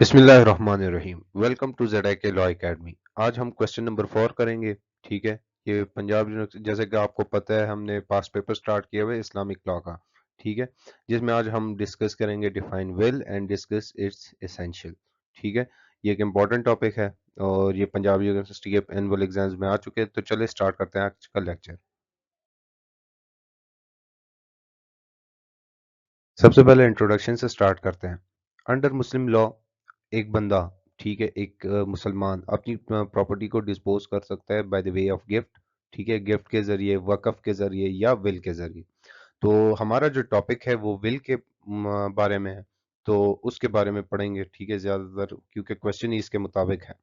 बिस्मिल्लाहिर्रहमानिर्रहीम। Welcome to Z law academy. आज हम क्वेश्चन नंबर 4 करेंगे। ठीक है, ये पंजाब यूनिवर्सिटी, जैसे कि आपको पता है, हमने पास्ट पेपर स्टार्ट किया हुआ है इस्लामिक लॉ का। ठीक है, जिसमें आज हम डिस्कस करेंगे define will and discuss it's essential. ठीक है, ये एक इम्पॉर्टेंट टॉपिक है और ये पंजाब यूनिवर्सिटी के एनुअल एग्जाम्स में आ चुके हैं। तो चले स्टार्ट करते हैं आज का लेक्चर। सबसे पहले इंट्रोडक्शन से स्टार्ट करते हैं। अंडर मुस्लिम लॉ एक बंदा, ठीक है, एक मुसलमान अपनी प्रॉपर्टी को डिस्पोज कर सकता है by the way of gift. ठीक है, गिफ्ट के जरिए, वक़्फ़ के जरिए या विल के जरिए। तो हमारा जो टॉपिक है वो विल के बारे में है, तो उसके बारे में पढ़ेंगे। ठीक है, ज़्यादातर क्योंकि क्वेश्चन ही इसके मुताबिक है।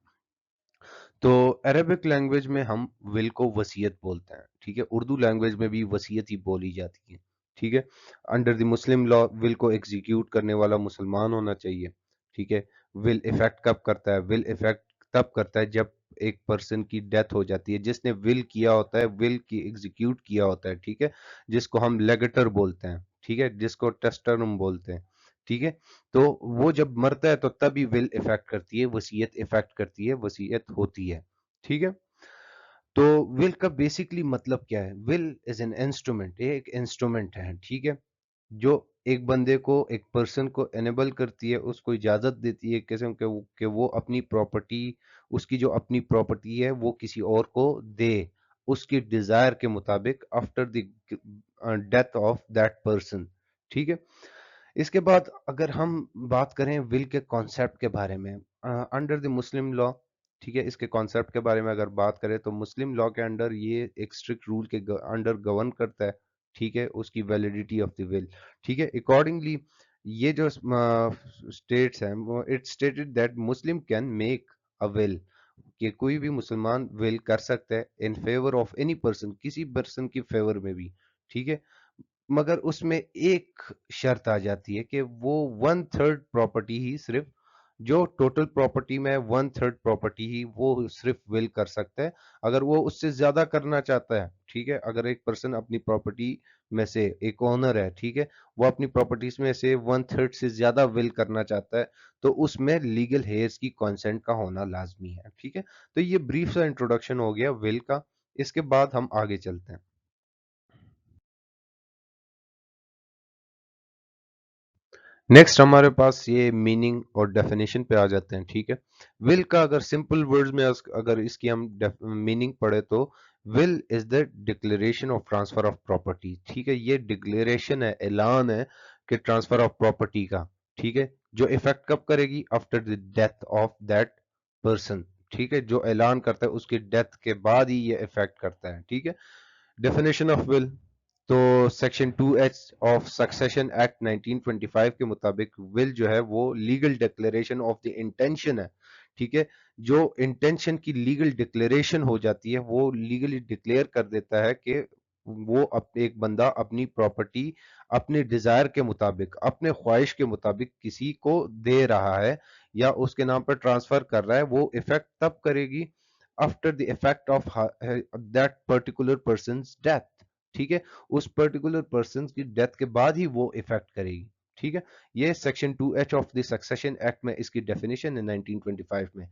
तो अरेबिक लैंग्वेज में हम विल को वसीयत बोलते हैं। ठीक है, उर्दू लैंग्वेज में भी वसीयत ही बोली जाती है। ठीक है, under the Muslim law will को एग्जीक्यूट करने वाला मुसलमान होना चाहिए। ठीक है, विल इफेक्ट कब करता है? विल इफेक्ट तब करता है जब एक पर्सन की डेथ हो जाती है, जिसने विल किया होता है, विल की एग्जीक्यूट किया होता है। ठीक है, जिसको हम लेगेटर बोलते हैं। ठीक है, जिसको टेस्टरम बोलते हैं। ठीक है, तो वो जब मरता है तो तभी विल इफेक्ट करती है, वसीयत इफेक्ट करती है, वसीयत होती है। ठीक है, तो विल का बेसिकली मतलब क्या है? विल इज एन इंस्ट्रूमेंट, ये एक इंस्ट्रूमेंट है। ठीक है, जो एक बंदे को, एक पर्सन को एनेबल करती है, उसको इजाजत देती है किस्म के कि वो अपनी प्रॉपर्टी, उसकी जो अपनी प्रॉपर्टी है वो किसी और को दे, उसकी डिजायर के मुताबिक, after the death of that person. ठीक है, इसके बाद अगर हम बात करें विल के कॉन्सेप्ट के बारे में, अंडर द मुस्लिम लॉ, ठीक है, इसके कॉन्सेप्ट के बारे में अगर बात करें तो मुस्लिम लॉ के अंडर ये एक स्ट्रिक्ट रूल के अंडर गवर्न करता है। ठीक है, उसकी वैलिडिटी ऑफ द विल। ठीक है, अकॉर्डिंगली ये जो स्टेट्स हैं, it stated that Muslim can make a will, कि कोई भी मुसलमान विल कर सकता है in favour of any person, किसी पर्सन की फेवर में भी। ठीक है, मगर उसमें एक शर्त आ जाती है कि वो वन थर्ड प्रॉपर्टी ही सिर्फ, जो टोटल प्रॉपर्टी में वन थर्ड प्रॉपर्टी ही वो सिर्फ विल कर सकता है। अगर वो उससे ज्यादा करना चाहता है, ठीक है, अगर एक पर्सन अपनी प्रॉपर्टी में से, एक ओनर है, ठीक है, वो अपनी प्रॉपर्टीज में से वन थर्ड से ज्यादा विल करना चाहता है, तो उसमें लीगल हेयर्स की कंसेंट का होना लाजमी है। ठीक है, तो ये ब्रीफ सा इंट्रोडक्शन हो गया विल का। इसके बाद हम आगे चलते हैं। नेक्स्ट हमारे पास ये मीनिंग और डेफिनेशन पे आ जाते हैं। ठीक है, विल का अगर सिंपल वर्ड्स में अगर इसकी हम मीनिंग पढ़े तो will is the declaration of transfer of property. ठीक है, ये डिक्लेरेशन है, ऐलान है कि ट्रांसफर ऑफ प्रॉपर्टी का। ठीक है, जो इफेक्ट कब करेगी? After the death of that person. ठीक है, जो ऐलान करता है उसकी डेथ के बाद ही ये इफेक्ट करता है। ठीक है, डेफिनेशन ऑफ विल, तो section 2H of succession act 1925 के मुताबिक विल जो है वो legal declaration of the intention है। ठीक है, जो इंटेंशन की लीगल डिक्लेरेशन हो जाती है, वो लीगली डिक्लेयर कर देता है कि वो एक बंदा अपनी प्रॉपर्टी अपने डिजायर के मुताबिक, अपने ख्वाहिश के मुताबिक किसी को दे रहा है या उसके नाम पर ट्रांसफर कर रहा है। वो इफेक्ट तब करेगी after the effect of that particular person death. ठीक है, उस पर्टिकुलर पर्सन की डेथ के बाद ही वो इफेक्ट करेगी। ठीक है, ये section 2H of the succession act में इसकी डेफिनेशन है 1925 में,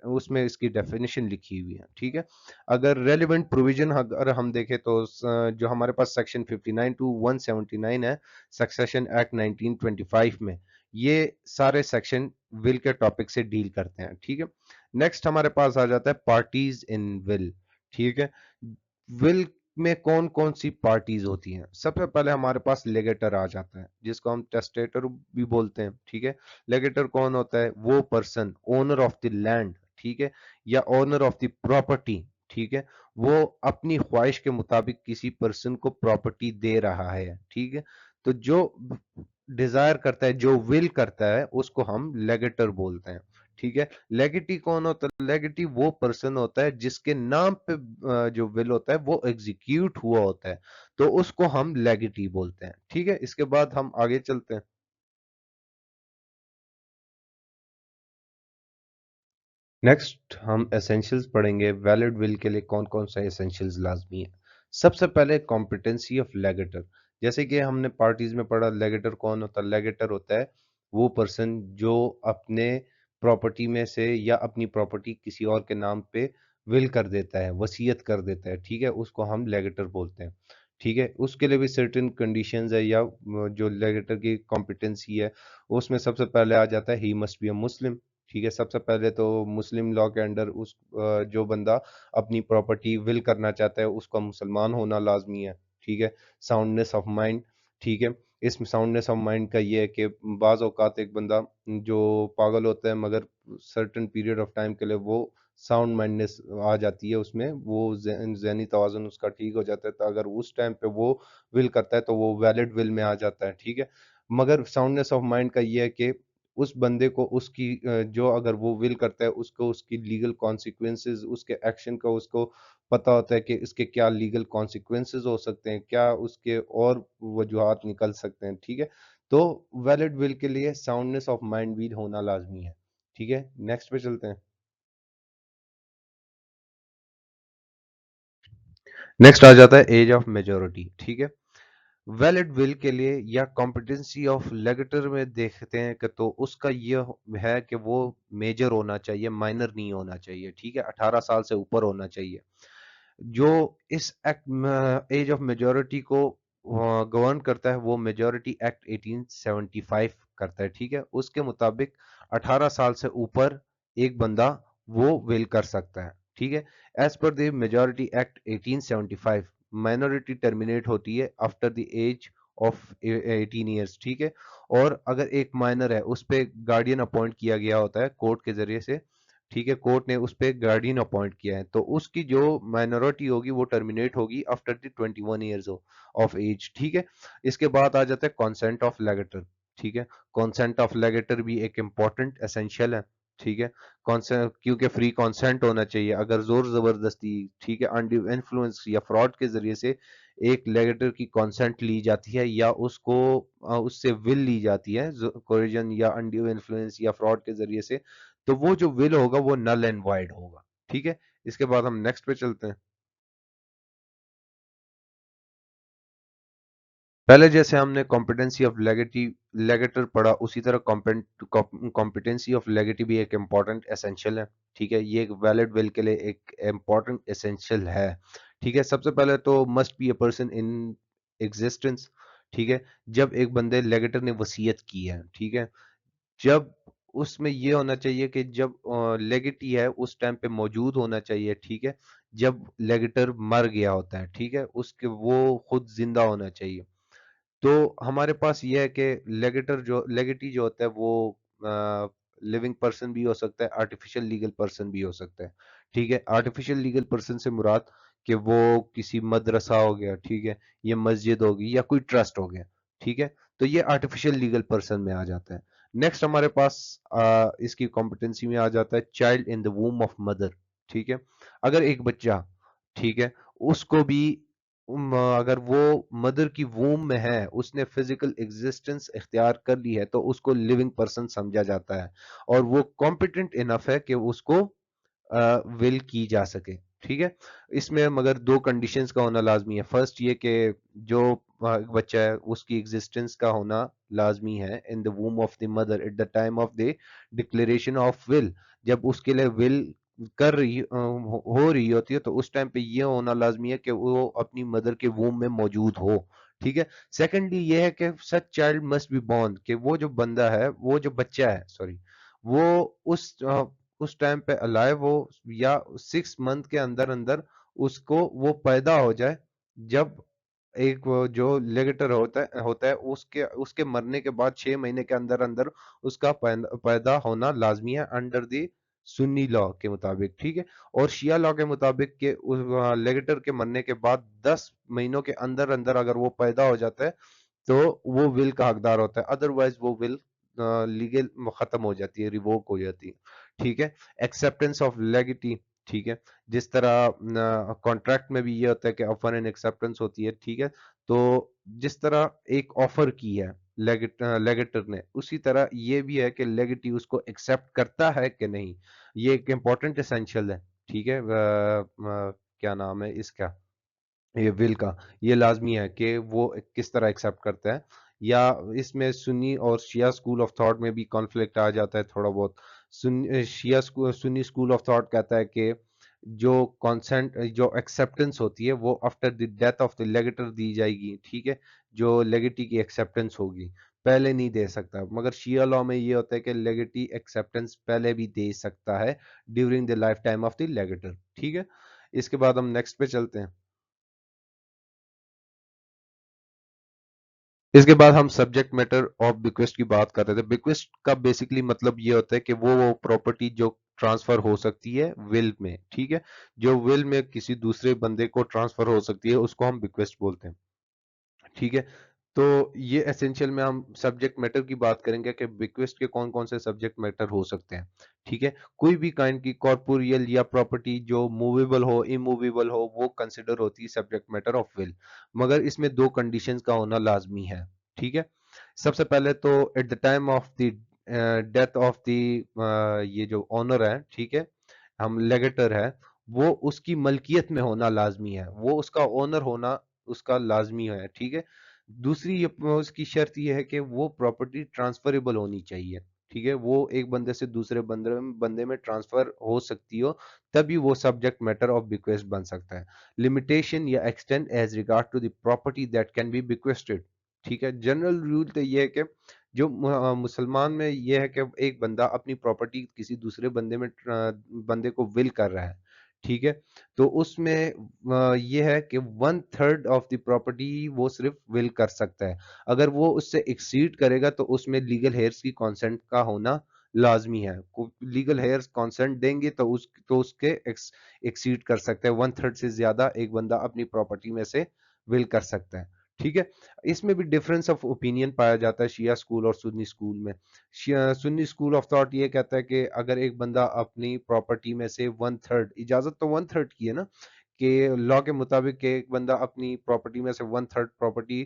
उसमें इसकी डेफिनेशन लिखी हुई है। ठीक है, अगर रेलिवेंट प्रोविजन अगर हम देखें तो जो हमारे पास सेक्शन 59 टू 179 है सक्सेशन एक्ट 1925 में, ये सारे सेक्शन विल के टॉपिक से डील करते हैं। ठीक है, नेक्स्ट हमारे पास आ जाता है पार्टीज इन विल। ठीक है, विल में कौन कौन सी पार्टीज होती हैं? सबसे पहले हमारे पास लेगेटर आ जाता है, जिसको हम टेस्टेटर भी बोलते हैं। ठीक है, लेगेटर कौन होता है? वो person, owner of the land, ठीक है, या ओनर ऑफ द प्रॉपर्टी। ठीक है, वो अपनी ख्वाहिश के मुताबिक किसी पर्सन को प्रॉपर्टी दे रहा है। ठीक है, तो जो डिजायर करता है, जो विल करता है, उसको हम लेगेटर बोलते हैं। ठीक है, लेगेटी कौन होता है? लेगेटी वो पर्सन होता है जिसके नाम पे जो विल होता है वो एग्जीक्यूट हुआ होता है, तो उसको हम लेगेटी बोलते हैं। ठीक है, इसके बाद हम आगे चलते हैं। नेक्स्ट हम एसेंशियल्स पढ़ेंगे। वैलिड विल के लिए कौन कौन सा एसेंशियल्स लाजमी है? सबसे पहले कॉम्पिटेंसी ऑफ लेगेटर। जैसे कि हमने पार्टीज में पढ़ा, लेगेटर कौन होता है? लेगेटर होता है वो पर्सन जो अपने प्रॉपर्टी में से या अपनी प्रॉपर्टी किसी और के नाम पे विल कर देता है, वसीयत कर देता है, ठीक है, उसको हम लेगेटर बोलते हैं। ठीक है, उसके लिए भी सर्टेन कंडीशंस है, या जो लेगेटर की कॉम्पिटेंसी है उसमें सबसे पहले आ जाता है ही मस्ट बी अ मुस्लिम। ठीक है, सबसे पहले तो मुस्लिम लॉ के अंडर उस जो बंदा अपनी प्रॉपर्टी विल करना चाहता है उसका मुसलमान होना लाजमी है। ठीक है, साउंडनेस ऑफ माइंड। ठीक है, इस साउंडनेस ऑफ माइंड का ये है कि बाज़ औक़ात एक बंदा जो पागल होता है मगर सर्टेन पीरियड ऑफ टाइम के लिए वो साउंड माइंडनेस आ जाती है उसमें, वो ज़हनी तवाज़ुन उसका ठीक हो जाता है, तो अगर उस टाइम पे वो विल करता है तो वो वैलिड विल में आ जाता है। ठीक है, मगर साउंडनेस ऑफ माइंड का ये है कि उस बंदे को उसकी जो अगर वो विल करता है उसको उसकी लीगल कॉन्सिक्वेंसेस, उसके एक्शन का उसको पता होता है कि इसके क्या लीगल कॉन्सिक्वेंसेस हो सकते हैं, क्या उसके और वजूहात निकल सकते हैं। ठीक है, तो वैलिड विल के लिए साउंडनेस ऑफ माइंड भी होना लाजमी है। ठीक है, नेक्स्ट पे चलते हैं। नेक्स्ट आ जाता है एज ऑफ मेजोरिटी। ठीक है, वैलिड विल के लिए या कॉम्पिटेंसी ऑफ लेगेटर में देखते हैं कि तो उसका ये है कि वो मेजर होना चाहिए, माइनर नहीं होना चाहिए। ठीक है, 18 साल से ऊपर होना चाहिए। जो इस एक्ट एज ऑफ मेजोरिटी को गवर्न करता है वो मेजोरिटी एक्ट 1875 करता है। ठीक है, उसके मुताबिक 18 साल से ऊपर एक बंदा वो विल कर सकता है। ठीक है, एज पर the majority act 1875 minority terminate होती है after the age of 18 years. ठीक है, और अगर एक माइनर है उस पे गार्डियन अपॉइंट किया गया होता है कोर्ट के जरिए से। ठीक है, कोर्ट ने उस पे गार्डियन अपॉइंट किया है तो उसकी जो माइनॉरिटी होगी वो टर्मिनेट होगी after the 21 years of age. ठीक है, इसके बाद आ जाता है कॉन्सेंट ऑफ लेगेटर। ठीक है, कॉन्सेंट ऑफ लेगेटर भी एक इम्पॉर्टेंट एसेंशियल है। ठीक है, कॉन्सेंट क्योंकि फ्री कॉन्सेंट होना चाहिए। अगर जोर जबरदस्ती, ठीक है, अनड्यू इन्फ्लुएंस या फ्रॉड के जरिए से एक लेगेटर की कॉन्सेंट ली जाती है या उसको उससे विल ली जाती है कोरिजन या अनड्यू इन्फ्लुएंस या फ्रॉड के जरिए से, तो वो जो विल होगा वो नल एंड वाइड होगा। ठीक है, इसके बाद हम नेक्स्ट पे चलते हैं। पहले जैसे हमने कॉम्पिटेंसी ऑफ लेगेटी लेगेटर पढ़ा उसी तरह कॉम्पिटेंसी ऑफ लेगेटी भी एक इम्पॉर्टेंट एसेंशियल है। ठीक है, ये एक वैलिड विल के लिए एक इम्पॉर्टेंट एसेंशियल है। ठीक है, सबसे पहले तो must be a person in existence. ठीक है, जब एक बंदे लेगेटर ने वसीयत की है, ठीक है, जब उसमें ये होना चाहिए कि जब लेगेटी है उस टाइम पे मौजूद होना चाहिए। ठीक है, जब लेगेटर मर गया होता है, ठीक है, उसके वो खुद जिंदा होना चाहिए। तो हमारे पास ये है कि लेगेटर जो लेगेटी जो होता है वो लिविंग पर्सन भी हो सकता है, आर्टिफिशियल लीगल पर्सन भी हो सकता है। ठीक है, आर्टिफिशियल लीगल पर्सन से मुराद कि वो किसी मदरसा हो गया, ठीक है, ये मस्जिद होगी या कोई ट्रस्ट हो गया। ठीक है, तो ये आर्टिफिशियल लीगल पर्सन में आ जाता है। नेक्स्ट हमारे पास इसकी कॉम्पिटेंसी में आ जाता है child in the वूम of mother. ठीक है, अगर एक बच्चा, ठीक है, उसको भी अगर वो मदर की वूम में है, उसने फिजिकल एग्जिस्टेंस इख्तियार कर ली है तो उसको लिविंग पर्सन समझा जाता है और वो कॉम्पिटेंट इनफ है कि उसको विल की जा सके। ठीक है, इसमें मगर दो कंडीशंस का होना लाजमी है। फर्स्ट ये कि जो बच्चा है उसकी एग्जिस्टेंस का होना लाजमी है in the वूम of the mother at the time of the declaration of will. जब उसके लिए विल कर रही हो रही होती है तो उस टाइम पे ये होना लाजमी है कि वो अपनी मदर के वूम में मौजूद हो। ठीक है, सेकेंडली ये है कि सच चाइल्ड मस्ट बी बॉर्न, कि वो जो बंदा है, वो जो बच्चा है, सॉरी, वो उस टाइम पे अलाइव हो या 6 मंथ के अंदर अंदर उसको वो पैदा हो जाए। जब एक वो जो लेगेटर होता है उसके उसके मरने के बाद 6 महीने के अंदर अंदर उसका पैदा होना लाजमी है अंडर द सुन्नी लॉ के मुताबिक। ठीक है, और शिया लॉ के मुताबिक के उस लेगेटर के मरने के बाद 10 महीनों के अंदर अंदर अगर वो पैदा हो जाता है तो वो विल का हकदार होता है, अदरवाइज वो विल लीगल खत्म हो जाती है, रिवोक हो जाती है। ठीक है, एक्सेप्टेंस ऑफ लेगिटी। ठीक है, जिस तरह कॉन्ट्रैक्ट में भी ये होता है कि ऑफर एंड एक्सेप्टेंस होती है। ठीक है, तो जिस तरह एक ऑफर की है लेगेटर ने, उसी तरह ये भी है कि लेगेटी उसको एक्सेप्ट करता है कि नहीं। ये एक इम्पोर्टेंट एसेंशियल है। ठीक है, क्या नाम है इसका, ये विल का, ये लाजमी है कि वो किस तरह एक्सेप्ट करता है। या इसमें सुन्नी और शिया स्कूल ऑफ थॉट में भी कॉन्फ्लिक्ट आ जाता है थोड़ा बहुत। सुन्नी स्कूल ऑफ थॉट कहता है कि जो कॉन्सेंट जो एक्सेप्टेंस होती है वो after the death of the legator दी जाएगी, ठीक है, जो लेगेटी की एक्सेप्टेंस होगी, पहले नहीं दे सकता। मगर शिया लॉ में ये होता है कि लेगेटी एक्सेप्टेंस पहले भी दे सकता है during the life time of the legator, ठीक है। इसके बाद हम नेक्स्ट पे चलते हैं। इसके बाद हम सब्जेक्ट मैटर ऑफ बिक्वेस्ट की बात कर रहे थे। बिक्वेस्ट का बेसिकली मतलब ये होता है कि वो प्रॉपर्टी जो ट्रांसफर हो सकती है विल में, ठीक है, जो विल में किसी दूसरे बंदे को ट्रांसफर हो सकती है उसको हम बिक्वेस्ट बोलते हैं, ठीक है। तो ये एसेंशियल में हम सब्जेक्ट मैटर की बात करेंगे कि बिक्वेस्ट के कौन कौन से सब्जेक्ट मैटर हो सकते हैं, ठीक है। कोई भी काइंड की कॉर्पोरियल या प्रॉपर्टी जो मूवेबल हो इमूवेबल हो वो कंसिडर होती है सब्जेक्ट मैटर ऑफ विल, मगर इसमें दो कंडीशंस का होना लाजमी है, ठीक है। सबसे पहले तो at the time of the death of the ये जो ऑनर है, ठीक है, हम लेगेटर है, वो उसकी मलकियत में होना लाजमी है, वो उसका ओनर होना उसका लाजमी है, ठीक है। दूसरी उसकी शर्त यह है कि वो प्रॉपर्टी ट्रांसफरेबल होनी चाहिए, ठीक है, वो एक बंदे से दूसरे बंदे में ट्रांसफर हो सकती हो, तभी वो सब्जेक्ट मैटर ऑफ बिक्वेस्ट बन सकता है। लिमिटेशन या extend as regard to the property that can be bequeathed, ठीक है। जनरल रूल तो ये है कि जो मुसलमान में ये है कि एक बंदा अपनी प्रॉपर्टी किसी दूसरे बंदे को विल कर रहा है, ठीक है, तो उसमें ये है कि one third of the property वो सिर्फ विल कर सकता है। अगर वो उससे एक्सीड करेगा तो उसमें लीगल हेयर्स की कंसेंट का होना लाजमी है। लीगल हेयर्स कंसेंट देंगे तो उसके एक्सीड कर सकते हैं, वन थर्ड से ज्यादा एक बंदा अपनी प्रॉपर्टी में से विल कर सकता है, ठीक है। इसमें भी डिफरेंस ऑफ ओपिनियन पाया जाता है शिया स्कूल और सुन्नी स्कूल में। सुन्नी स्कूल ऑफ थॉट ये कहता है कि अगर एक बंदा अपनी प्रॉपर्टी में से वन थर्ड, इजाजत तो वन थर्ड की है ना, कि लॉ के मुताबिक कि एक बंदा अपनी प्रॉपर्टी में से वन थर्ड प्रॉपर्टी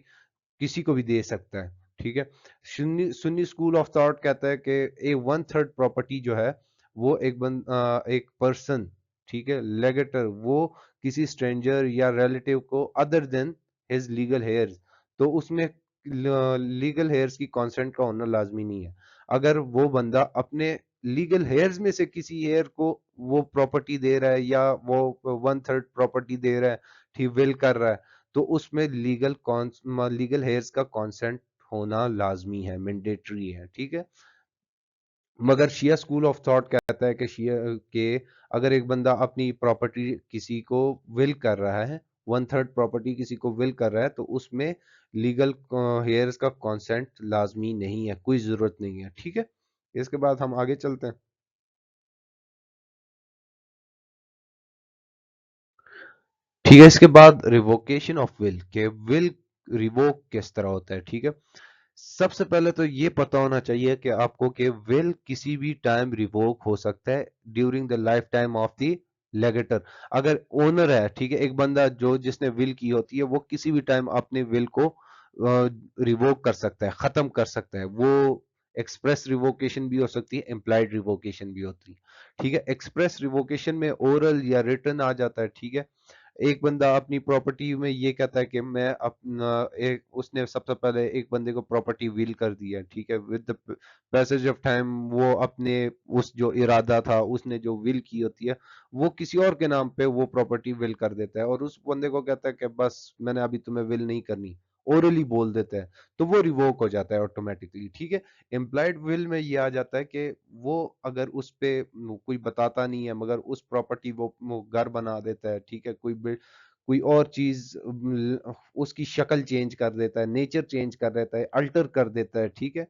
किसी को भी दे सकता है, ठीक है। Sunni Sunni school of thought कहता है कि ए वन थर्ड प्रॉपर्टी जो है वो एक पर्सन, ठीक है, लेगेटर, वो किसी स्ट्रेंजर या रिलेटिव को other than his legal hairs, तो उसमें लीगल हेयर्स की कंसेंट का होना लाजमी नहीं है। अगर वो बंदा अपने लीगल हेयर्स में से किसी हेयर को वो प्रॉपर्टी दे रहा है या वो वन थर्ड प्रॉपर्टी दे रहा है, ठीक, विल कर रहा है, तो उसमें लीगल हेयर्स का कॉन्सेंट होना लाजमी है, मैंडेटरी है, ठीक है। मगर शिया स्कूल ऑफ थॉट कहता है कि शिया के अगर एक बंदा अपनी प्रॉपर्टी किसी को विल कर रहा है, वन थर्ड प्रॉपर्टी किसी को विल कर रहा है, तो उसमें लीगल हेयर्स का कॉन्सेंट लाजमी नहीं है, कोई जरूरत नहीं है, ठीक है। इसके बाद हम आगे चलते हैं। ठीक है, इसके बाद रिवोकेशन ऑफ विल, के विल रिवोक किस तरह होता है, ठीक है। सबसे पहले तो ये पता होना चाहिए कि आपको कि विल किसी भी टाइम रिवोक हो सकता है during the life time of the legator. अगर ओनर है, ठीक है, एक बंदा जो जिसने विल की होती है वो किसी भी टाइम अपने विल को रिवोक कर सकता है, खत्म कर सकता है। वो एक्सप्रेस रिवोकेशन भी हो सकती है, इम्प्लाइड रिवोकेशन भी होती है, ठीक है। एक्सप्रेस रिवोकेशन में ओरल या रिटर्न आ जाता है, ठीक है। एक बंदा अपनी प्रॉपर्टी में ये कहता है कि मैं अपना एक उसने सबसे पहले एक बंदे को प्रॉपर्टी विल कर दिया, ठीक है, with the passage of time वो अपने उस जो इरादा था उसने जो विल की होती है वो किसी और के नाम पे वो प्रॉपर्टी विल कर देता है, और उस बंदे को कहता है कि बस मैंने अभी तुम्हें विल नहीं करनी, ओरली बोल देता है, तो वो रिवोक हो जाता है ऑटोमेटिकली, ठीक है। एम्प्लॉयड विल में ये आ जाता है कि वो अगर उस पे कोई बताता नहीं है मगर उस प्रॉपर्टी वो घर बना देता है, ठीक है, कोई और चीज उसकी शक्ल चेंज कर देता है, नेचर चेंज कर देता है, अल्टर कर देता है, ठीक है,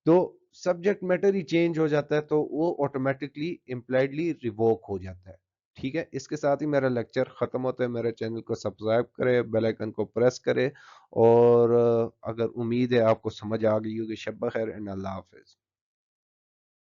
तो सब्जेक्ट मैटर ही चेंज हो जाता है, तो वो ऑटोमेटिकली इम्प्लाइडली रिवोक हो जाता है, ठीक है। इसके साथ ही मेरा लेक्चर खत्म होता है। मेरे चैनल को सब्सक्राइब करें, बेल आइकन को प्रेस करें, और अगर उम्मीद है आपको समझ आ गई होगी। शब्बा खैर एंड अल्लाह हाफिज।